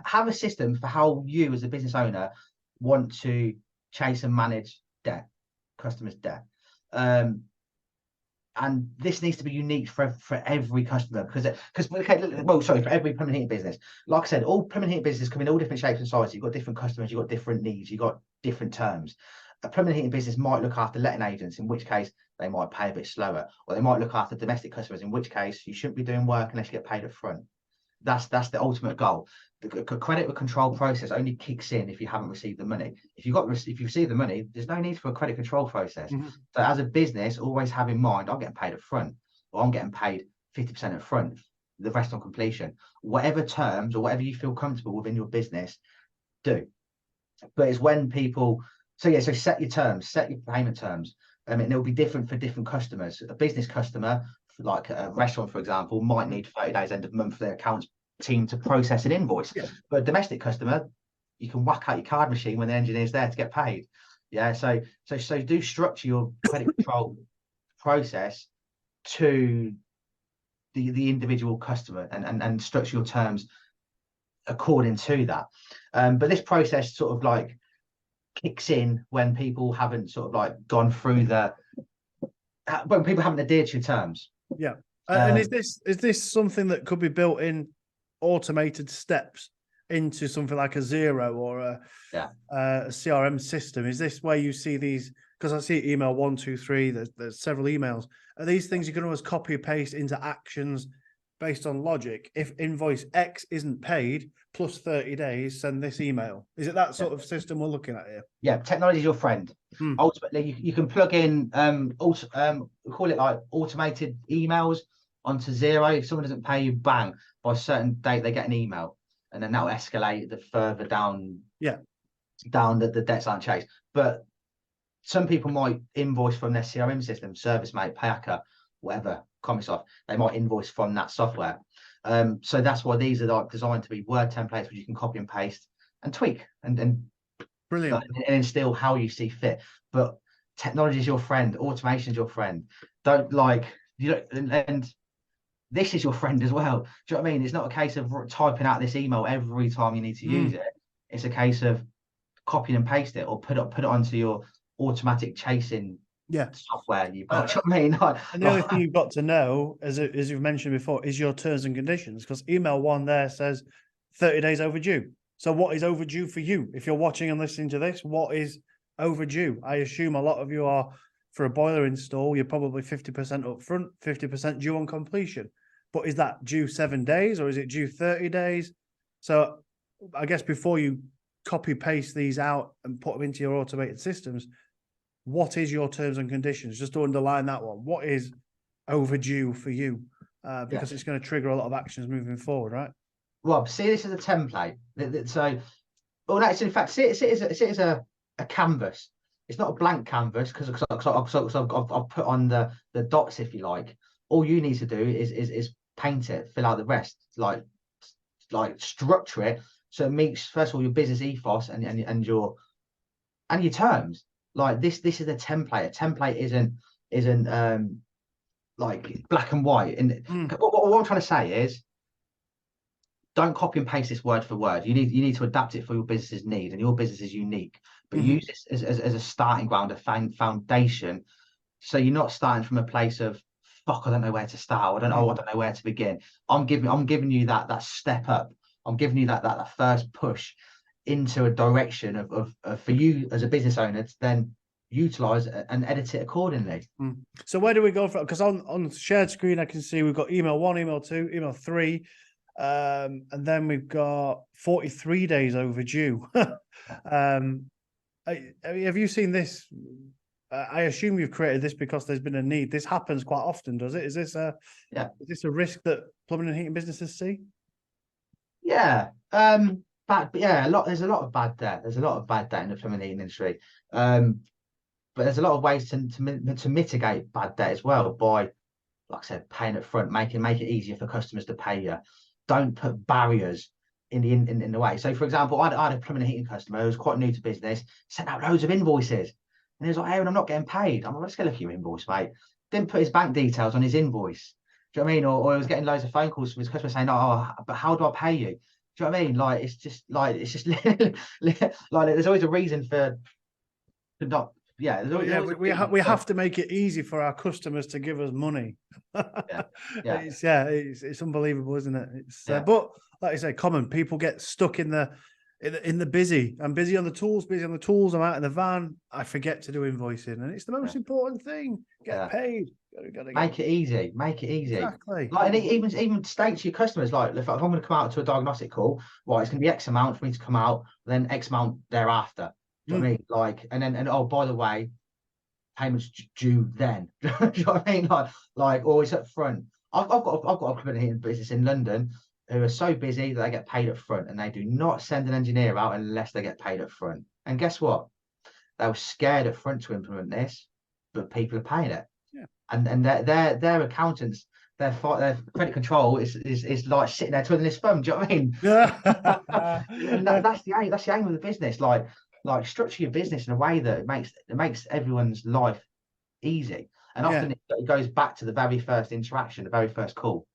have a system for how you as a business owner want to chase and manage debt, customers' debt. And this needs to be unique for every customer because okay, well, sorry, for every plumbing heating business. Like I said, all plumbing heating businesses come in all different shapes and sizes. You've got different customers, you've got different needs, you've got different terms. A plumbing heating business might look after letting agents, in which case they might pay a bit slower, or they might look after domestic customers, in which case you shouldn't be doing work unless you get paid up front. That's the ultimate goal. The credit control process only kicks in if you haven't received the money. If you receive the money, there's no need for a credit control process. Mm-hmm. So as a business, always have in mind, I'm getting paid up front, or I'm getting paid 50% up front, the rest on completion. Whatever terms or whatever you feel comfortable within your business, do. But it's when people, so set your terms, set your payment terms. And it'll be different for different customers. A business customer, like a restaurant, for example, might need 30 days end of month for their accounts team to process an invoice. Yeah. But a domestic customer, you can whack out your card machine when the engineer's there to get paid. Yeah. So do structure your credit control process to the individual customer and structure your terms according to that. But this process sort of like kicks in when people haven't sort of like gone through when people haven't adhered to your terms. Yeah. And is this something that could be built in automated steps into something like a Xero or a CRM system? Is this where you see these? Because I see email 1, 2, 3. There's several emails. Are these things you can always copy and paste into actions based on logic? If invoice X isn't paid plus 30 days, send this email. Is it that sort of system we're looking at here? Yeah, technology is your friend. Ultimately, you can plug in call it like automated emails onto Xero. If someone doesn't pay you, bang, by a certain date they get an email, and then that'll escalate the further down. Yeah, down the debts aren't chased. But some people might invoice from their CRM system, ServiceMate, Payaka, whatever, Comisoft. They might invoice from that software. So that's why these are like designed to be Word templates, which you can copy and paste and tweak and brilliant, and instill how you see fit. But technology is your friend, automation is your friend. Don't and this is your friend as well. Do you know what I mean? It's not a case of typing out this email every time you need to use it. It's a case of copying and paste it, or put it onto your automatic chasing software you've got. You know what I mean? And the only thing you've got to know, as you've mentioned before, is your terms and conditions, because email 1 there says 30 days overdue. So what is overdue for you? If you're watching and listening to this, what is overdue? I assume a lot of you are, for a boiler install, you're probably 50% up front, 50% due on completion. But is that due 7 days or is it due 30 days? So I guess before you copy paste these out and put them into your automated systems, what is your terms and conditions? Just to underline that one, what is overdue for you? Because it's going to trigger a lot of actions moving forward, right? Rob, see this as a template. So, well, actually, in fact, see it as a canvas. It's not a blank canvas because I've put on the dots, if you like. All you need to do is paint it, fill out the rest, like structure it so it meets, first of all, your business ethos and your terms. Like this is a template. A template isn't like black and white. And what I'm trying to say is, don't copy and paste this word for word. You need to adapt it for your business's need, and your business is unique. But use this as a starting ground, a foundation. So you're not starting from a place of fuck, I don't know where to start. I don't know where to begin. I'm giving you that step up. I'm giving you that first push into a direction of for you as a business owner to then utilize and edit it accordingly. So where do we go from? Because on shared screen I can see we've got email 1, email 2, email 3. And then we've got 43 days overdue. Have you seen this? I assume you've created this because there's been a need. This happens quite often, does it? Is this a risk that plumbing and heating businesses see? Yeah. There's a lot of bad debt. There's a lot of bad debt in the plumbing and heating industry. But there's a lot of ways to mitigate bad debt as well by, like I said, paying up front, make it easier for customers to pay you. Don't put barriers in the way. So, for example, I had a plumbing and heating customer who was quite new to business, sent out loads of invoices, and he was like, "Hey, I'm not getting paid." I'm like, "Let's go look at your invoice, mate." Didn't put his bank details on his invoice. Do you know what I mean? Or he was getting loads of phone calls from his customer saying, "Oh, but how do I pay you?" Do Do you know what I mean? Like it's just like there's always a reason for not. Yeah, But yeah, always a we reason have to make it easy for our customers to give us money. Yeah, yeah, It's unbelievable, isn't it? It's yeah, but like I say, common people get stuck in the busy. I'm busy on the tools, busy on the tools. I'm out in the van. I forget to do invoicing, and it's the most important thing. Get yeah. paid. Gotta Make it easy. Make it easy. exactly. Like, and even state to your customers, like, if I'm going to come out to a diagnostic call, well, it's going to be X amount for me to come out, then X amount thereafter. Do you know what I mean? Like, and oh, by the way, payments due then. Do you know what I mean? Like always up front. I've got a company in business in London who are so busy that they get paid up front, and they do not send an engineer out unless they get paid up front. And guess what? They were scared up front to implement this, but people are paying it. Yeah. And their accountants, their credit control is like sitting there twiddling his thumb. Do you know what I mean? Yeah. And that's the aim. That's the aim of the business. Like structure your business in a way that it makes everyone's life easy. And often it goes back to the very first interaction, the very first call.